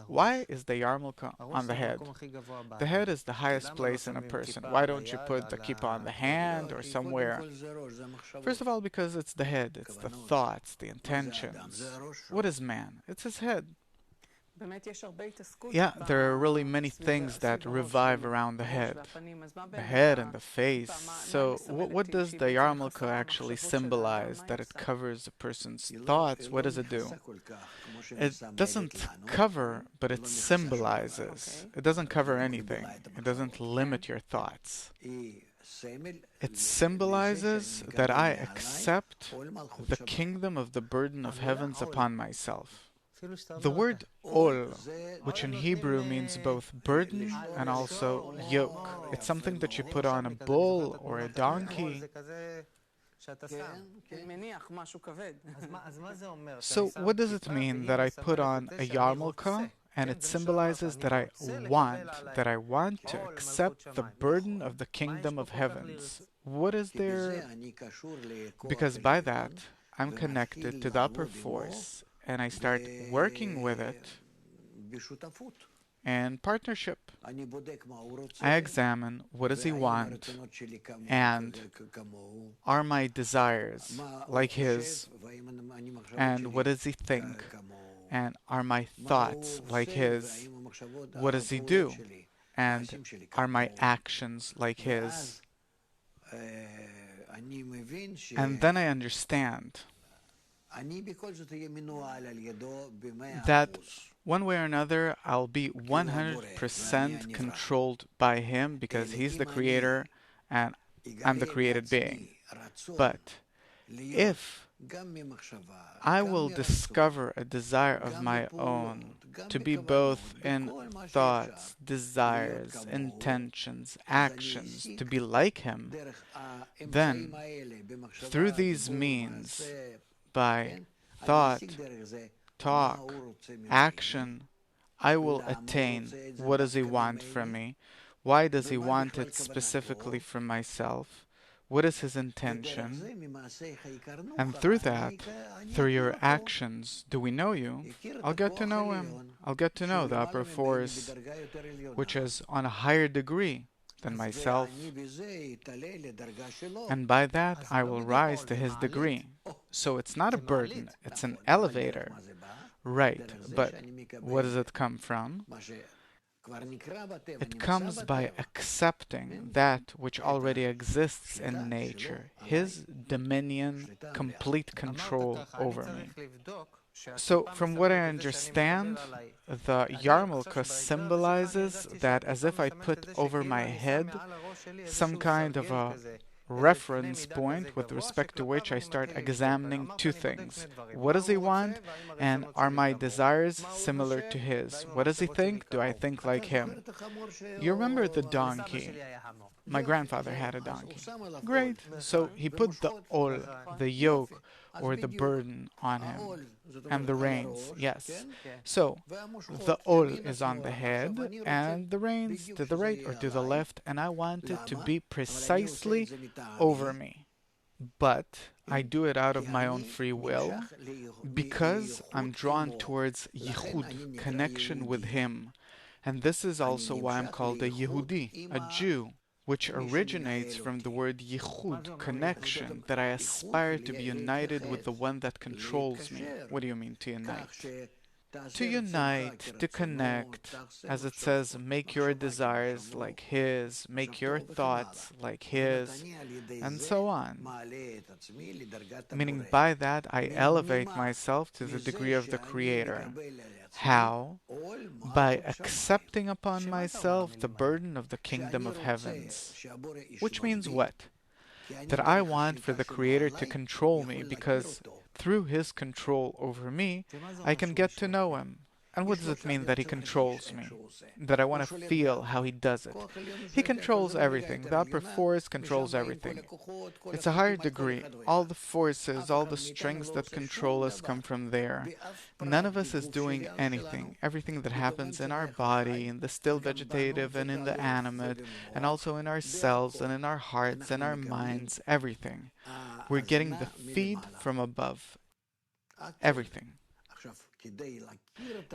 Why is the yarmulke on the head? The head is the highest place in a person. Why don't you put the kippah on the hand or somewhere? First of all, because it's the head, it's the thoughts, the intentions. What is man? It's his head. Yeah, there are really many things that revive around the head. The head and the face. So, what does the yarmulke actually symbolize? That it covers a person's thoughts? What does it do? It doesn't cover, but it symbolizes. It doesn't cover anything. It doesn't limit your thoughts. It symbolizes that I accept the kingdom of the burden of heavens upon myself. The word ol, which in Hebrew means both burden and also yoke, it's something that you put on a bull or a donkey. So what does it mean that I put on a yarmulke and it symbolizes that I want to accept the burden of the kingdom of heavens? What is there? Because by that, I'm connected to the upper force and I start working with it in partnership. I examine what does he want and are my desires like his, and what does he think, and are my thoughts like his, what does he do, and are my actions like his. And then I understand that one way or another I'll be 100% controlled by him because he's the creator and I'm the created being. But if I will discover a desire of my own to be both in thoughts, desires, intentions, actions, to be like him, then through these means, by thought, talk, action, I will attain what does he want from me? Why does he want it specifically from myself? What is his intention? And through that, through your actions, do we know you? I'll get to know him. I'll get to know the upper force, which is on a higher degree than myself. And by that, I will rise to his degree. So it's not a burden, it's an elevator. Right, but what does it come from? It comes by accepting that which already exists in nature, his dominion, complete control over me. So, from what I understand, the yarmulke symbolizes that as if I put over my head some kind of a reference point with respect to which I start examining two things. What does he want? And are my desires similar to his? What does he think? Do I think like him? You remember the donkey? My grandfather had a donkey. Great. So he put the ol, the yoke, or the burden on him. And the reins, yes. So the ol is on the head and the reins to the right or to the left, and I want it to be precisely over me. But I do it out of my own free will because I'm drawn towards yichud, connection with him. And this is also why I'm called a Yehudi, a Jew, which originates from the word yichud, connection, that I aspire to be united with the one that controls me. What do you mean to unite? To unite, to connect, as it says, make your desires like his, make your thoughts like his, and so on. Meaning by that I elevate myself to the degree of the Creator. How? By accepting upon myself the burden of the kingdom of heavens. Which means what? That I want for the Creator to control me because through his control over me, I can get to know him. And what does it mean that he controls me? That I want to feel how he does it. He controls everything. The upper force controls everything. It's a higher degree. All the forces, all the strings that control us come from there. None of us is doing anything. Everything that happens in our body, in the still vegetative and in the animate, and also in our cells and in our hearts and our minds, everything. We're getting the feed from above. Everything.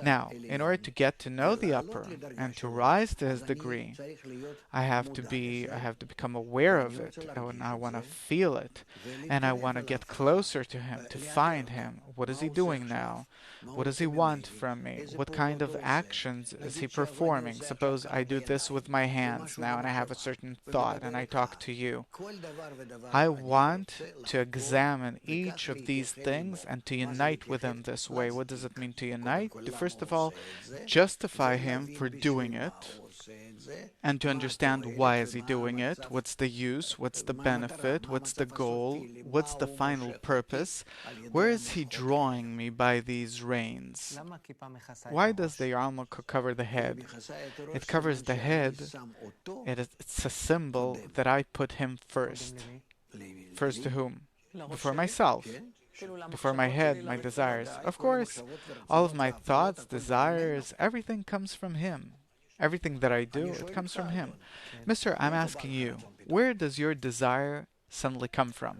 Now, in order to get to know the upper and to rise to his degree, I have to become aware of it, and I want to feel it, and I want to get closer to him, to find him. What is he doing now? What does he want from me? What kind of actions is he performing? Suppose I do this with my hands now, and I have a certain thought, and I talk to you. I want to examine each of these things and to unite with him this way. What does it mean to unite? To first of all, justify him for doing it, and to understand why is he doing it, what's the use, what's the benefit, what's the goal, what's the final purpose, where is he drawing me by these reins? Why does the yarmulke cover the head? It covers the head. It's a symbol that I put him first. First to whom? Before myself. Before my head, my desires. Of course, all of my thoughts, desires, everything comes from him. Everything that I do, it comes from him. Mister, I'm asking you, where does your desire suddenly come from?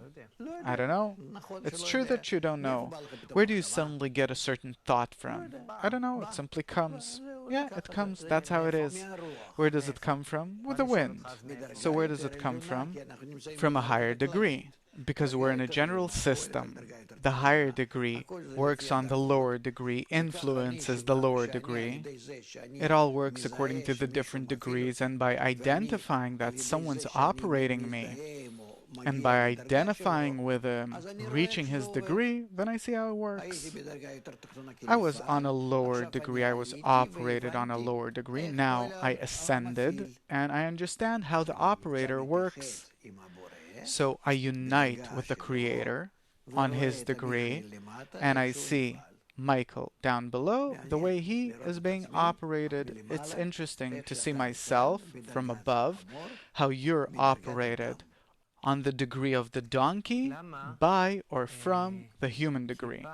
I don't know. It's true that you don't know. Where do you suddenly get a certain thought from? I don't know. It simply comes. Yeah, it comes. That's how it is. Where does it come from? With the wind. So where does it come from? From a higher degree. Because we're in a general system. The higher degree works on the lower degree, influences the lower degree. It all works according to the different degrees, and by identifying that someone's operating me, and by identifying with him, reaching his degree, then I see how it works. I was on a lower degree, I was operated on a lower degree. Now I ascended, and I understand how the operator works. So I unite with the Creator on his degree, and I see Michael down below, the way he is being operated. It's interesting to see myself from above, how you're operated on the degree of the donkey, by or from the human degree.